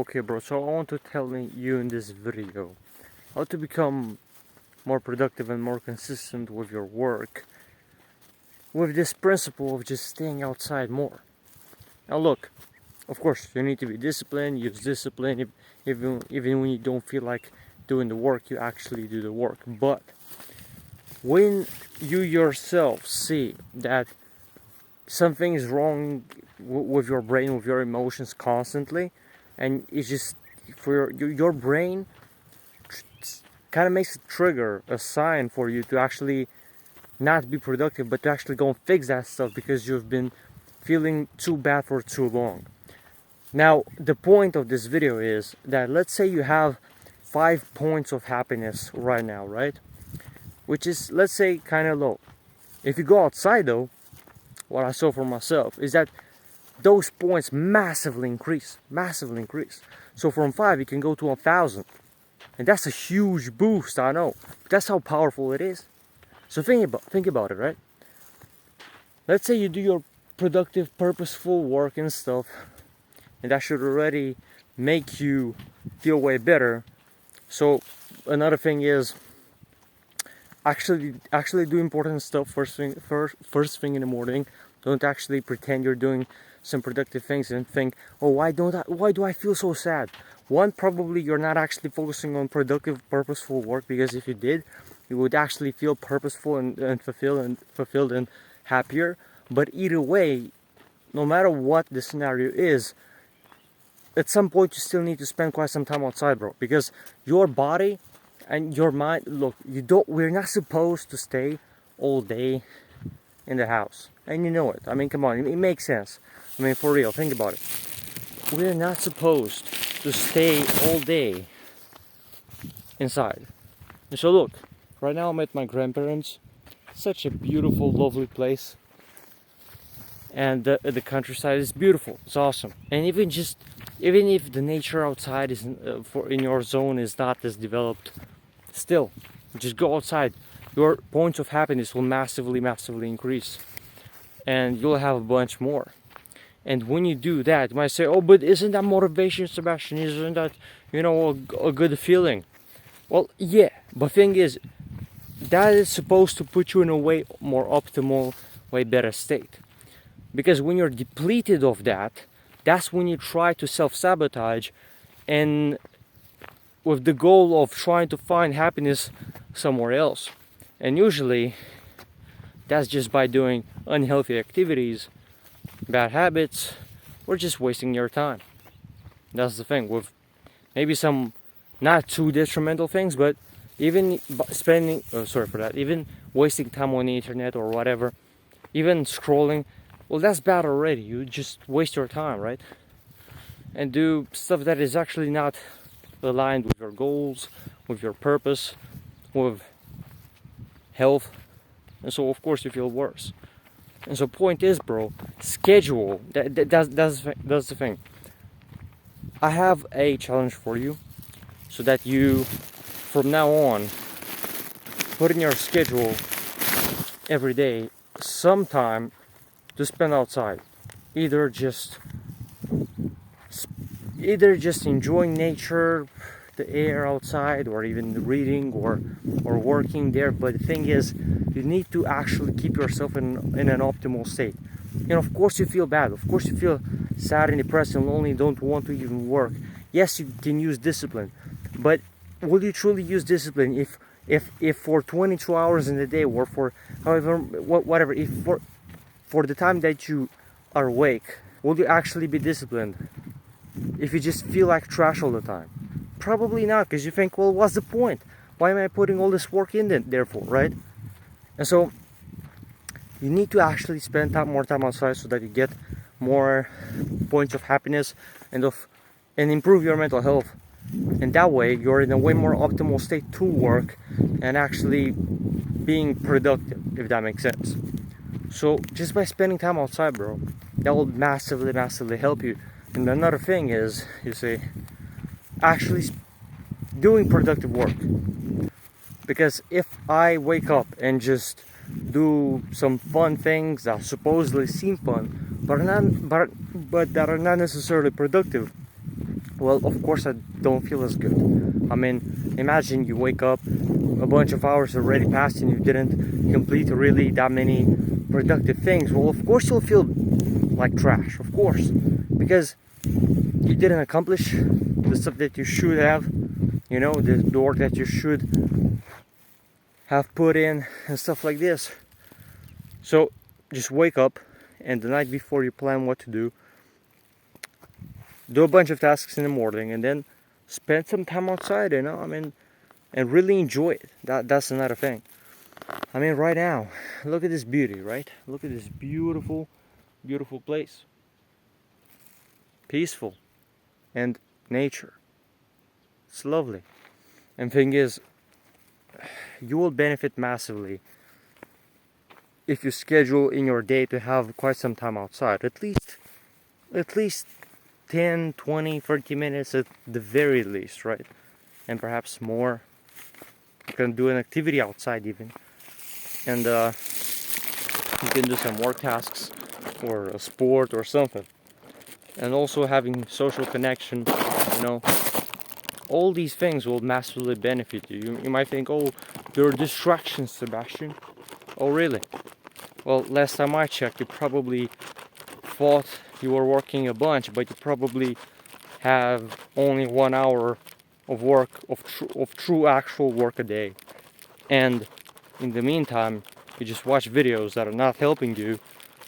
Okay bro, so I want to tell you in this video how to become more productive and more consistent with your work with this principle of just staying outside more. Now look, of course you need to be disciplined, use discipline even when you don't feel like doing the work, you actually do the work. But when you yourself see that something is wrong with your brain, with your emotions constantly, and it's just for your brain kind of makes a trigger, a sign for you to actually not be productive, but to actually go and fix that stuff because you've been feeling too bad for too long. Now, the point of this video is that let's say you have 5 points of happiness right now, right? Which is, let's say, kind of low. If you go outside though, what I saw for myself is that those points massively increase. So from 5 you can go to 1,000, and that's a huge boost. I know, but that's how powerful it is. So think about it, right? Let's say you do your productive, purposeful work and stuff, and that should already make you feel way better. So another thing is actually do important stuff first thing in the morning. Don't actually pretend you're doing some productive things and think, oh, why do I feel so sad? One, probably you're not actually focusing on productive, purposeful work, because if you did, you would actually feel purposeful and fulfilled and happier. But either way, no matter what the scenario is, at some point you still need to spend quite some time outside, bro, because your body and your mind, look, we're not supposed to stay all day in the house, and you know it. I mean, come on, it makes sense. I mean, for real, think about it. We're not supposed to stay all day inside. And so look, right now I'm at my grandparents. Such a beautiful, lovely place, and the countryside is beautiful. It's awesome. And even if the nature outside is in your zone is not as developed, still, just go outside. Your points of happiness will massively increase, and you'll have a bunch more. And when you do that, you might say, oh, but isn't that motivation, Sebastian? Isn't that, a good feeling? Well, yeah, but thing is, that is supposed to put you in a way more optimal, way better state. Because when you're depleted of that, that's when you try to self-sabotage, and with the goal of trying to find happiness somewhere else. And usually, that's just by doing unhealthy activities, bad habits, or just wasting your time. That's the thing, with maybe some not too detrimental things, but even even wasting time on the internet or whatever, even scrolling, well, that's bad already. You just waste your time, right? And do stuff that is actually not aligned with your goals, with your purpose, with health, and so of course you feel worse. And so point is, bro, schedule. That's the thing. I have a challenge for you, so that you, from now on, put in your schedule every day some time to spend outside. Either just enjoying nature, the air outside, or even reading or working there. But the thing is, you need to actually keep yourself in an optimal state. And of course you feel bad, of course you feel sad and depressed and lonely, don't want to even work. Yes, you can use discipline, but will you truly use discipline if for 22 hours in the day, or for however whatever, if for the time that you are awake, will you actually be disciplined if you just feel like trash all the time? Probably not, because you think, well, what's the point? Why am I putting all this work in there for, right? And so you need to actually spend more time outside, so that you get more points of happiness and improve your mental health. And that way you're in a way more optimal state to work and actually being productive, if that makes sense. So just by spending time outside, bro, that will massively help you. And another thing is, you say, actually doing productive work. Because if I wake up and just do some fun things that supposedly seem fun, but that are not necessarily productive, well, of course I don't feel as good. I mean, imagine you wake up, a bunch of hours already passed and you didn't complete really that many productive things. Well, of course you'll feel like trash, of course, because you didn't accomplish the stuff that you should have, you know, the work that you should have put in and stuff like this. So just wake up, and the night before you plan what to do a bunch of tasks in the morning, and then spend some time outside, you know, I mean, and really enjoy it. That's another thing. I mean, right now, look at this beauty, right? Look at this beautiful, beautiful place. Peaceful. And nature. It's lovely. And thing is, you will benefit massively if you schedule in your day to have quite some time outside. At least 10, 20, 30 minutes at the very least, right? And perhaps more. You can do an activity outside even. And you can do some work tasks or a sport or something. And also having social connection, you know, all these things will massively benefit you. You might think, oh, there are distractions, Sebastian. Oh, really? Well, last time I checked, you probably thought you were working a bunch, but you probably have only 1 hour of work, of true actual work a day. And in the meantime, you just watch videos that are not helping you,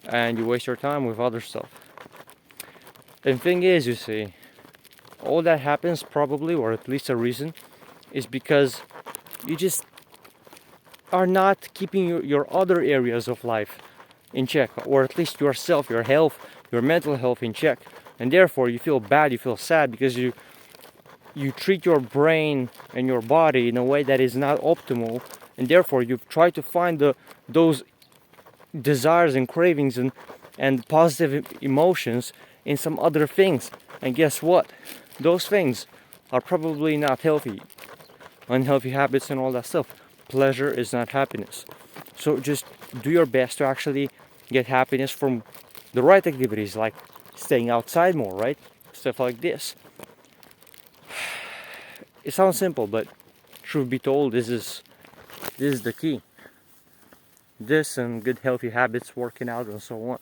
and you waste your time with other stuff. And thing is, you see, all that happens probably, or at least a reason, is because you just are not keeping your other areas of life in check, or at least yourself, your health, your mental health in check. And therefore you feel bad, you feel sad, because you treat your brain and your body in a way that is not optimal, and therefore you've tried to find those desires and cravings and positive emotions in some other things. And guess what? Those things are probably not healthy. Unhealthy habits and all that stuff. Pleasure is not happiness. So just do your best to actually get happiness from the right activities, like staying outside more, right? Stuff like this. It sounds simple, but truth be told, this is the key. This and good healthy habits, working out and so on.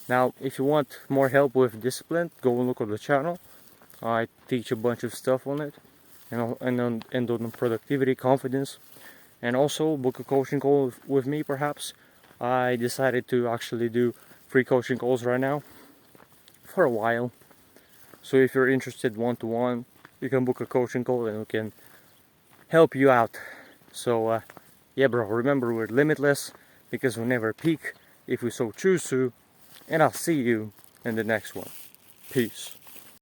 Now, if you want more help with discipline, go and look at the channel. I teach a bunch of stuff on it, and on productivity, confidence, and also book a coaching call with me. Perhaps I decided to actually do free coaching calls right now for a while. So if you're interested one-to-one, you can book a coaching call and we can help you out. So yeah, bro, remember, we're limitless because we never peak if we so choose to. And I'll see you in the next one. Peace.